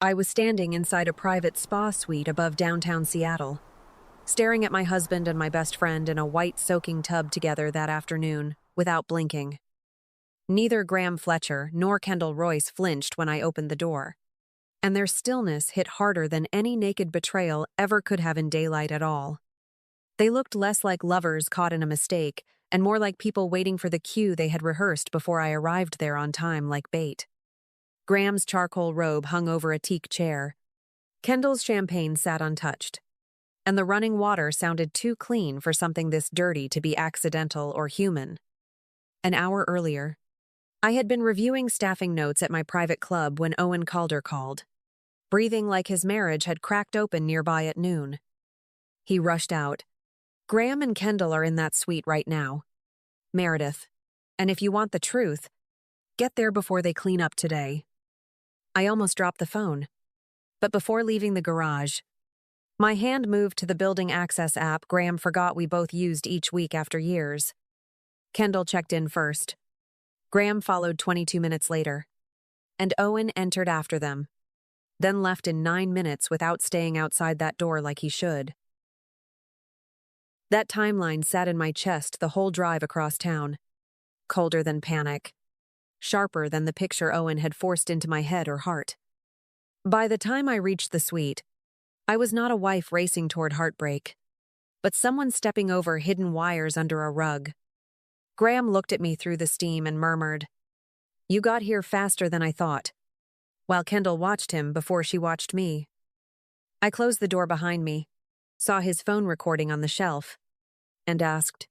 I was standing inside a private spa suite above downtown Seattle, staring at my husband and my best friend in a white soaking tub together that afternoon, without blinking. Neither Graham Fletcher nor Kendall Royce flinched when I opened the door, and their stillness hit harder than any naked betrayal ever could have in daylight at all. They looked less like lovers caught in a mistake, and more like people waiting for the cue they had rehearsed before I arrived there on time like bait. Graham's charcoal robe hung over a teak chair. Kendall's champagne sat untouched, and the running water sounded too clean for something this dirty to be accidental or human. An hour earlier, I had been reviewing staffing notes at my private club when Owen Calder called, breathing like his marriage had cracked open nearby at noon. He rushed out. "Graham and Kendall are in that suite right now. Meredith, and if you want the truth, get there before they clean up today." I almost dropped the phone, but before leaving the garage, my hand moved to the building access app Graham forgot we both used each week after years. Kendall checked in first. Graham followed 22 minutes later, and Owen entered after them, then left in 9 minutes without staying outside that door like he should. That timeline sat in my chest the whole drive across town, colder than panic, sharper than the picture Owen had forced into my head or heart. By the time I reached the suite, I was not a wife racing toward heartbreak, but someone stepping over hidden wires under a rug. Graham looked at me through the steam and murmured, "You got here faster than I thought," while Kendall watched him before she watched me. I closed the door behind me, saw his phone recording on the shelf, and asked,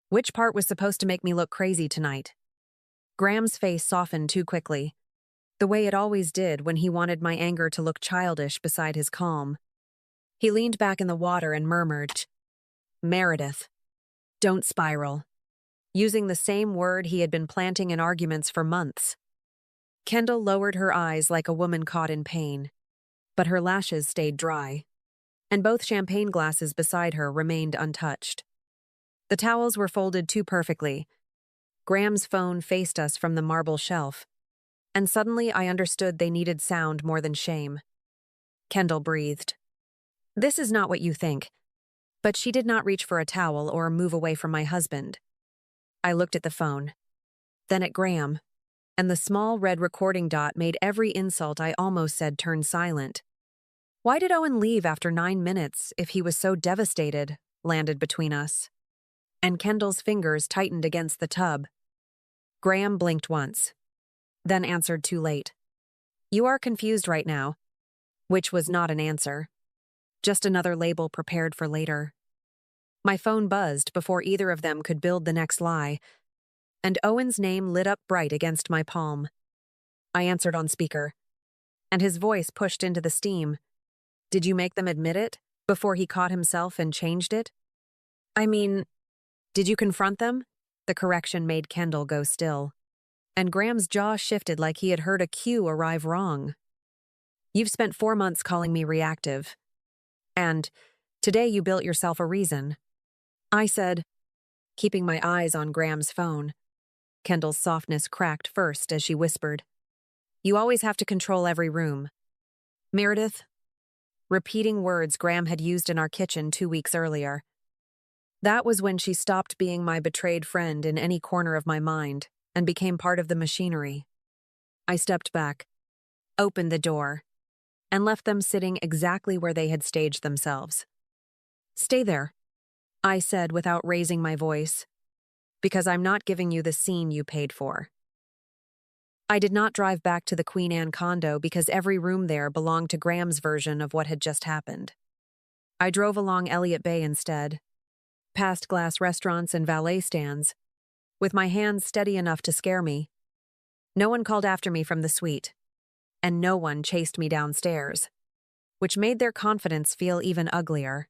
"Which part was supposed to make me look crazy tonight?" Graham's face softened too quickly, the way it always did when he wanted my anger to look childish beside his calm. He leaned back in the water and murmured, "Meredith, don't spiral," using the same word he had been planting in arguments for months. Kendall lowered her eyes like a woman caught in pain, but her lashes stayed dry, and both champagne glasses beside her remained untouched. The towels were folded too perfectly. Graham's phone faced us from the marble shelf, and suddenly I understood they needed sound more than shame. Kendall breathed. "This is not what you think," but she did not reach for a towel or move away from my husband. I looked at the phone, then at Graham, and the small red recording dot made every insult I almost said turn silent. Why did Owen leave after 9 minutes if he was so devastated? Landed between us, and Kendall's fingers tightened against the tub. Graham blinked once, then answered too late. "You are confused right now," which was not an answer, just another label prepared for later. My phone buzzed before either of them could build the next lie, and Owen's name lit up bright against my palm. I answered on speaker, and his voice pushed into the steam. "Did you make them admit it before he caught himself and changed it?" "I mean, did you confront them?" The correction made Kendall go still, and Graham's jaw shifted like he had heard a cue arrive wrong. "You've spent 4 months calling me reactive, and today you built yourself a reason," I said, keeping my eyes on Graham's phone. Kendall's softness cracked first as she whispered, "You always have to control every room." "Meredith," repeating words Graham had used in our kitchen 2 weeks earlier. That was when she stopped being my betrayed friend in any corner of my mind and became part of the machinery. I stepped back, opened the door, and left them sitting exactly where they had staged themselves. "Stay there," I said without raising my voice, "because I'm not giving you the scene you paid for." I did not drive back to the Queen Anne condo because every room there belonged to Graham's version of what had just happened. I drove along Elliott Bay instead, past glass restaurants and valet stands, with my hands steady enough to scare me. No one called after me from the suite, and no one chased me downstairs, which made their confidence feel even uglier.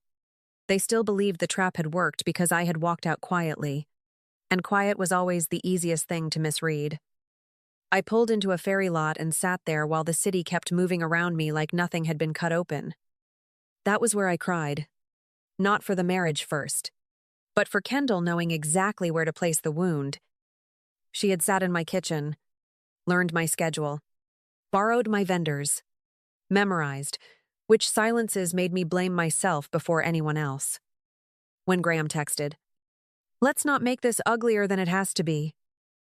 They still believed the trap had worked because I had walked out quietly, and quiet was always the easiest thing to misread. I pulled into a ferry lot and sat there while the city kept moving around me like nothing had been cut open. That was where I cried. Not for the marriage first, but for Kendall knowing exactly where to place the wound. She had sat in my kitchen, learned my schedule, borrowed my vendors, memorized, which silences made me blame myself before anyone else. When Graham texted, "Let's not make this uglier than it has to be,"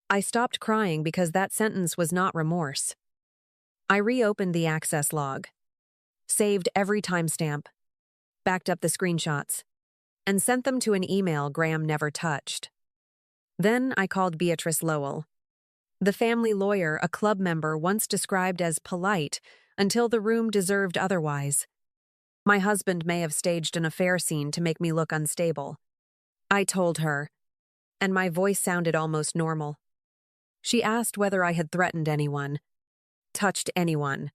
I stopped crying because that sentence was not remorse. I reopened the access log, saved every timestamp, backed up the screenshots, and sent them to an email Graham never touched. Then I called Beatrice Lowell, the family lawyer a club member once described as polite until the room deserved otherwise. My husband may have staged an affair scene to make me look unstable. I told her, and my voice sounded almost normal. She asked whether I had threatened anyone, touched anyone,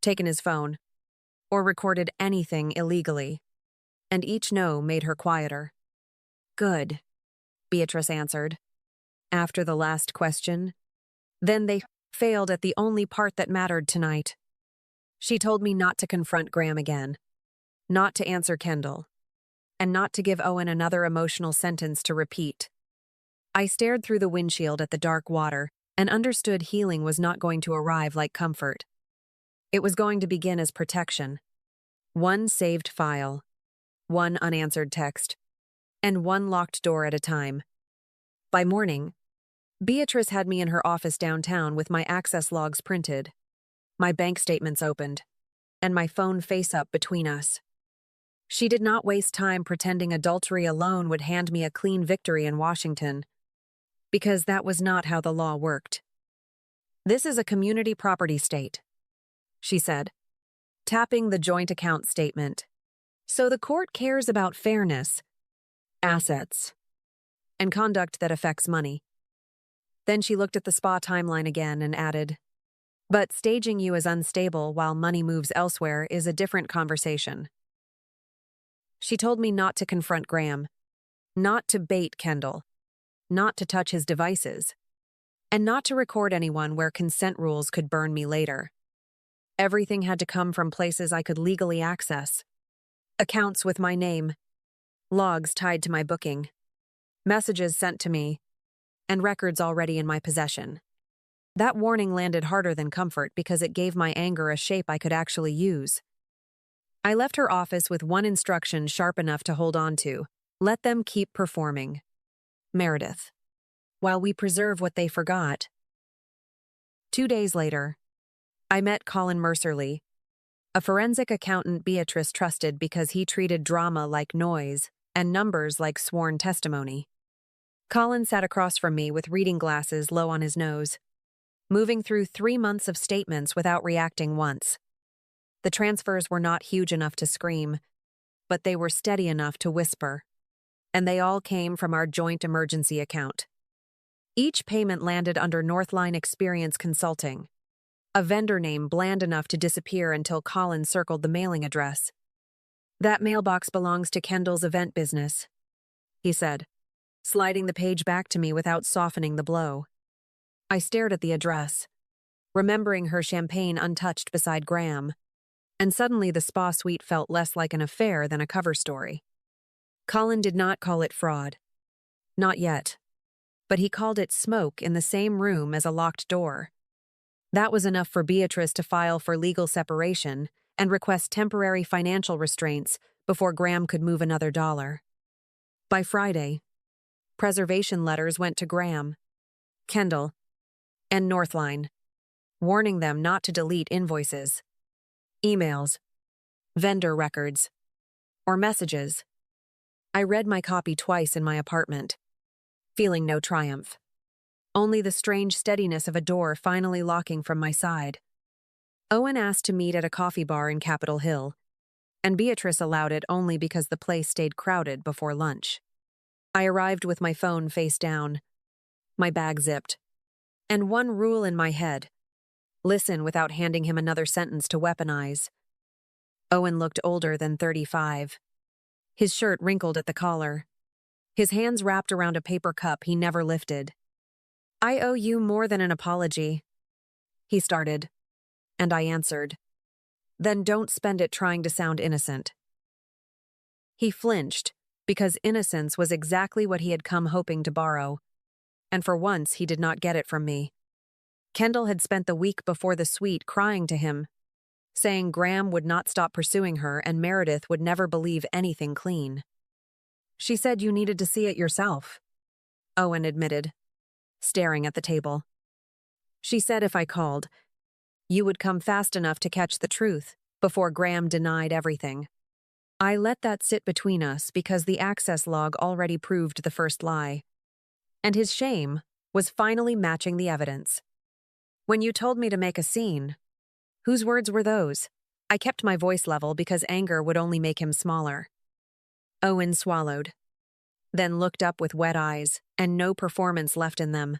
taken his phone, or recorded anything illegally, and each no made her quieter. "Good," Beatrice answered. After the last question, then they failed at the only part that mattered tonight. She told me not to confront Graham again, not to answer Kendall, and not to give Owen another emotional sentence to repeat. I stared through the windshield at the dark water and understood healing was not going to arrive like comfort. It was going to begin as protection. One saved file, one unanswered text, and one locked door at a time. By morning, Beatrice had me in her office downtown with my access logs printed, my bank statements opened, and my phone face-up between us. She did not waste time pretending adultery alone would hand me a clean victory in Washington, because that was not how the law worked. "This is a community property state," she said, tapping the joint account statement. "So the court cares about fairness, assets, and conduct that affects money." Then she looked at the spa timeline again and added, "But staging you as unstable while money moves elsewhere is a different conversation." She told me not to confront Graham, not to bait Kendall, not to touch his devices, and not to record anyone where consent rules could burn me later. Everything had to come from places I could legally access. Accounts with my name, logs tied to my booking, messages sent to me, and records already in my possession. That warning landed harder than comfort because it gave my anger a shape I could actually use. I left her office with one instruction sharp enough to hold on to: let them keep performing. Meredith. While we preserve what they forgot. 2 days later, I met Colin Mercerly, a forensic accountant Beatrice trusted because he treated drama like noise and numbers like sworn testimony. Colin sat across from me with reading glasses low on his nose, moving through 3 months of statements without reacting once. The transfers were not huge enough to scream, but they were steady enough to whisper, and they all came from our joint emergency account. Each payment landed under Northline Experience Consulting, a vendor name bland enough to disappear until Colin circled the mailing address. "That mailbox belongs to Kendall's event business," he said, sliding the page back to me without softening the blow. I stared at the address, remembering her champagne untouched beside Graham, and suddenly the spa suite felt less like an affair than a cover story. Colin did not call it fraud. Not yet. But he called it smoke in the same room as a locked door. That was enough for Beatrice to file for legal separation and request temporary financial restraints before Graham could move another dollar. By Friday, preservation letters went to Graham, Kendall, and Northline, warning them not to delete invoices, emails, vendor records, or messages. I read my copy twice in my apartment, feeling no triumph. Only the strange steadiness of a door finally locking from my side. Owen asked to meet at a coffee bar in Capitol Hill, and Beatrice allowed it only because the place stayed crowded before lunch. I arrived with my phone face down, my bag zipped, and one rule in my head: listen without handing him another sentence to weaponize. Owen looked older than 35. His shirt wrinkled at the collar, his hands wrapped around a paper cup he never lifted. "I owe you more than an apology," he started, and I answered, "Then don't spend it trying to sound innocent." He flinched, because innocence was exactly what he had come hoping to borrow, and for once he did not get it from me. Kendall had spent the week before the suite crying to him, saying Graham would not stop pursuing her and Meredith would never believe anything clean. She said you needed to see it yourself, Owen admitted, staring at the table. She said if I called, you would come fast enough to catch the truth before Graham denied everything. I let that sit between us because the access log already proved the first lie. And his shame was finally matching the evidence. When you told me to make a scene, whose words were those? I kept my voice level because anger would only make him smaller. Owen swallowed, then looked up with wet eyes and no performance left in them.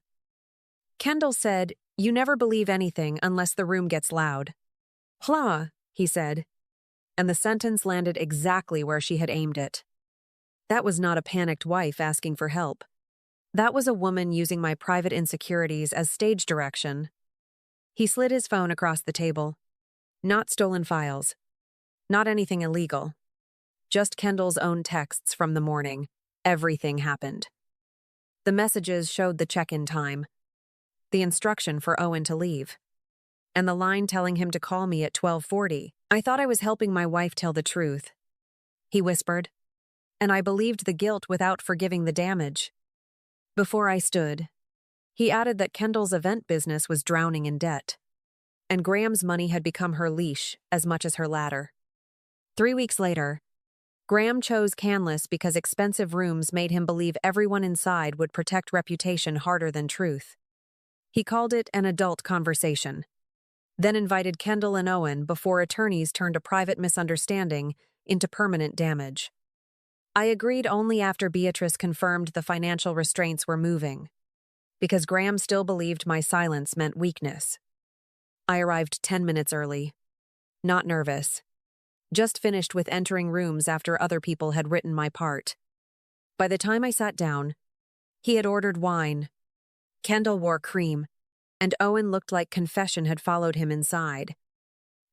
Kendall said, you never believe anything unless the room gets loud. Hlah, he said, and the sentence landed exactly where she had aimed it. That was not a panicked wife asking for help. That was a woman using my private insecurities as stage direction. He slid his phone across the table. Not stolen files. Not anything illegal. Just Kendall's own texts from the morning. Everything happened. The messages showed the check-in time, the instruction for Owen to leave, and the line telling him to call me at 12:40. I thought I was helping my wife tell the truth, he whispered, and I believed the guilt without forgiving the damage. Before I stood, he added that Kendall's event business was drowning in debt, and Graham's money had become her leash as much as her ladder. 3 weeks later, Graham chose Canlis because expensive rooms made him believe everyone inside would protect reputation harder than truth. He called it an adult conversation, then invited Kendall and Owen before attorneys turned a private misunderstanding into permanent damage. I agreed only after Beatrice confirmed the financial restraints were moving, because Graham still believed my silence meant weakness. I arrived 10 minutes early, not nervous, just finished with entering rooms after other people had written my part. By the time I sat down, he had ordered wine. Kendall wore cream, and Owen looked like confession had followed him inside.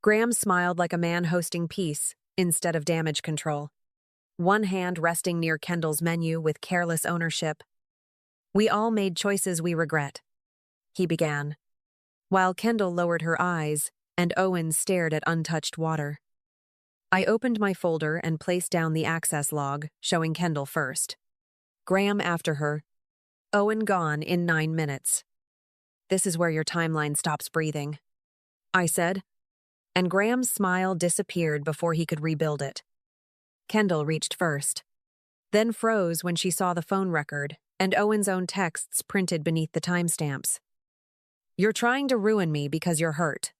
Graham smiled like a man hosting peace instead of damage control, one hand resting near Kendall's menu with careless ownership. We all made choices we regret, he began, while Kendall lowered her eyes and Owen stared at untouched water. I opened my folder and placed down the access log, showing Kendall first. Graham after her. Owen gone in 9 minutes. This is where your timeline stops breathing, I said, and Graham's smile disappeared before he could rebuild it. Kendall reached first, then froze when she saw the phone record and Owen's own texts printed beneath the timestamps. You're trying to ruin me because you're hurt,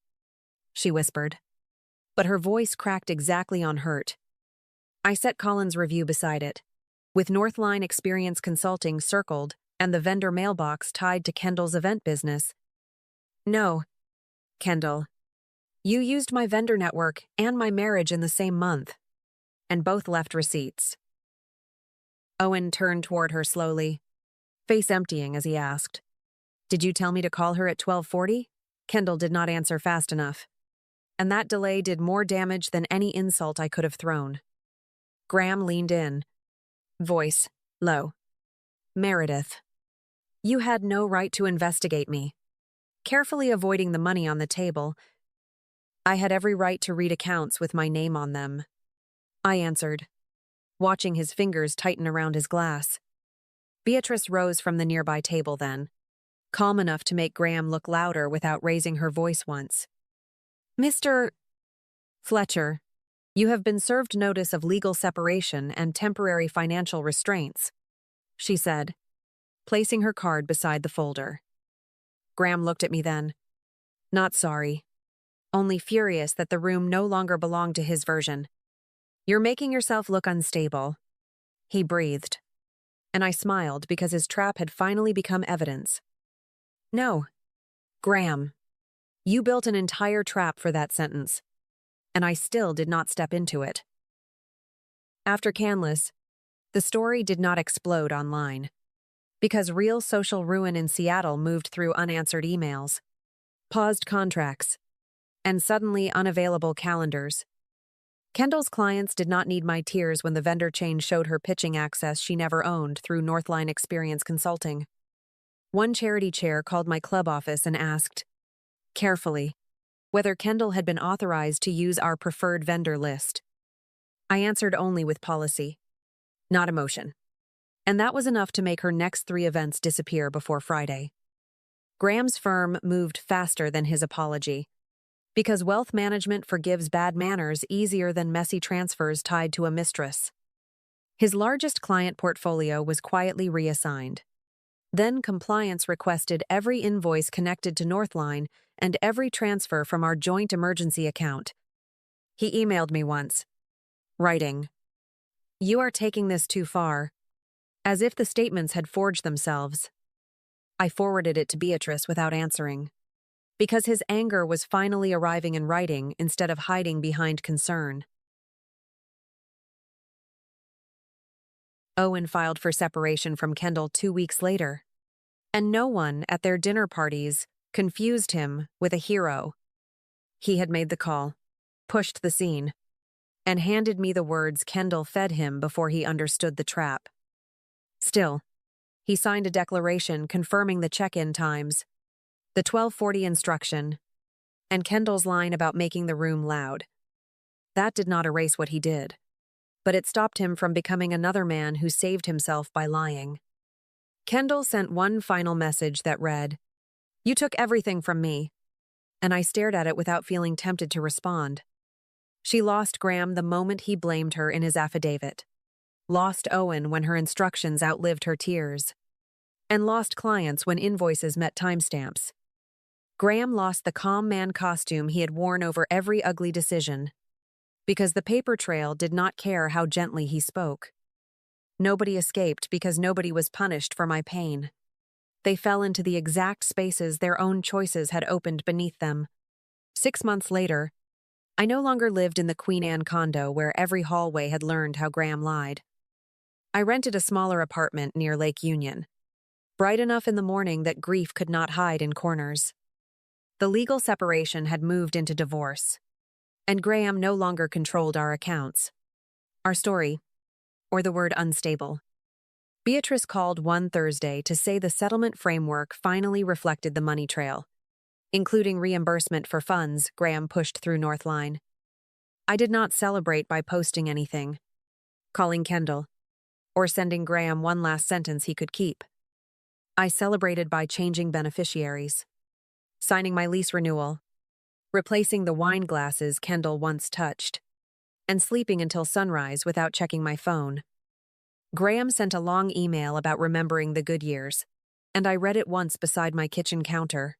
she whispered, but her voice cracked exactly on hurt. I set Colin's review beside it, with Northline Experience Consulting circled and the vendor mailbox tied to Kendall's event business. No, Kendall. You used my vendor network and my marriage in the same month, and both left receipts. Owen turned toward her slowly, face emptying as he asked, Did you tell me to call her at 12:40? Kendall did not answer fast enough, and that delay did more damage than any insult I could have thrown. Graham leaned in, voice low. Meredith. You had no right to investigate me. Carefully avoiding the money on the table, I had every right to read accounts with my name on them. I answered, watching his fingers tighten around his glass. Beatrice rose from the nearby table then, calm enough to make Graham look louder without raising her voice once. Mr. Fletcher, you have been served notice of legal separation and temporary financial restraints, she said, placing her card beside the folder. Graham looked at me then. Not sorry, only furious that the room no longer belonged to his version. You're making yourself look unstable, he breathed, and I smiled because his trap had finally become evidence. No, Graham, you built an entire trap for that sentence, and I still did not step into it. After Canlis, the story did not explode online, because real social ruin in Seattle moved through unanswered emails, paused contracts, and suddenly unavailable calendars. Kendall's clients did not need my tears when the vendor chain showed her pitching access she never owned through Northline Experience Consulting. One charity chair called my club office and asked, carefully, whether Kendall had been authorized to use our preferred vendor list. I answered only with policy, not emotion. And that was enough to make her next 3 events disappear before Friday. Graham's firm moved faster than his apology, because wealth management forgives bad manners easier than messy transfers tied to a mistress. His largest client portfolio was quietly reassigned. Then compliance requested every invoice connected to Northline and every transfer from our joint emergency account. He emailed me once, writing, "You are taking this too far," as if the statements had forged themselves. I forwarded it to Beatrice without answering, because his anger was finally arriving in writing instead of hiding behind concern. Owen filed for separation from Kendall 2 weeks later, and no one at their dinner parties confused him with a hero. He had made the call, pushed the scene, and handed me the words Kendall fed him before he understood the trap. Still, he signed a declaration confirming the check-in times, the 12:40 instruction, and Kendall's line about making the room loud. That did not erase what he did, but it stopped him from becoming another man who saved himself by lying. Kendall sent one final message that read, "You took everything from me," and I stared at it without feeling tempted to respond. She lost Graham the moment he blamed her in his affidavit, lost Owen when her instructions outlived her tears, and lost clients when invoices met timestamps. Graham lost the calm man costume he had worn over every ugly decision, because the paper trail did not care how gently he spoke. Nobody escaped because nobody was punished for my pain. They fell into the exact spaces their own choices had opened beneath them. 6 months later, I no longer lived in the Queen Anne condo where every hallway had learned how Graham lied. I rented a smaller apartment near Lake Union, bright enough in the morning that grief could not hide in corners. The legal separation had moved into divorce, and Graham no longer controlled our accounts. Our story, or the word unstable. Beatrice called one Thursday to say the settlement framework finally reflected the money trail, including reimbursement for funds Graham pushed through Northline. I did not celebrate by posting anything, calling Kendall, or sending Graham one last sentence he could keep. I celebrated by changing beneficiaries, signing my lease renewal, replacing the wine glasses Kendall once touched, and sleeping until sunrise without checking my phone. Graham sent a long email about remembering the good years, and I read it once beside my kitchen counter.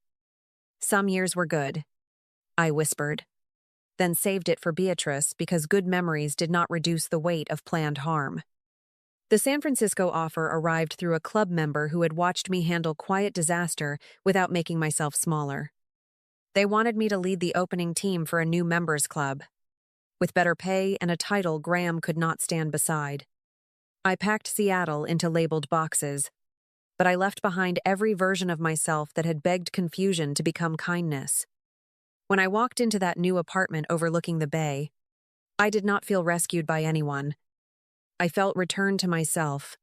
Some years were good, I whispered, then saved it for Beatrice because good memories did not reduce the weight of planned harm. The San Francisco offer arrived through a club member who had watched me handle quiet disaster without making myself smaller. They wanted me to lead the opening team for a new members club, with better pay and a title Graham could not stand beside. I packed Seattle into labeled boxes, but I left behind every version of myself that had begged confusion to become kindness. When I walked into that new apartment overlooking the bay, I did not feel rescued by anyone. I felt returned to myself,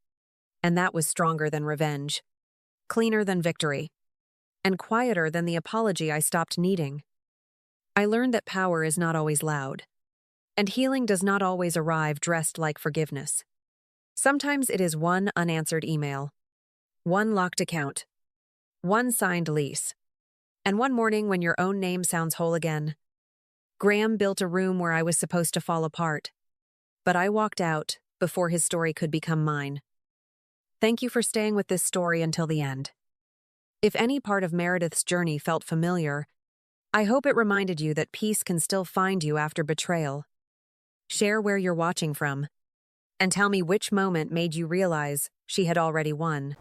and that was stronger than revenge, cleaner than victory, and quieter than the apology I stopped needing. I learned that power is not always loud, and healing does not always arrive dressed like forgiveness. Sometimes it is one unanswered email, one locked account, one signed lease, and one morning when your own name sounds whole again. Graham built a room where I was supposed to fall apart, but I walked out before his story could become mine. Thank you for staying with this story until the end. If any part of Meredith's journey felt familiar, I hope it reminded you that peace can still find you after betrayal. Share where you're watching from, and tell me which moment made you realize she had already won.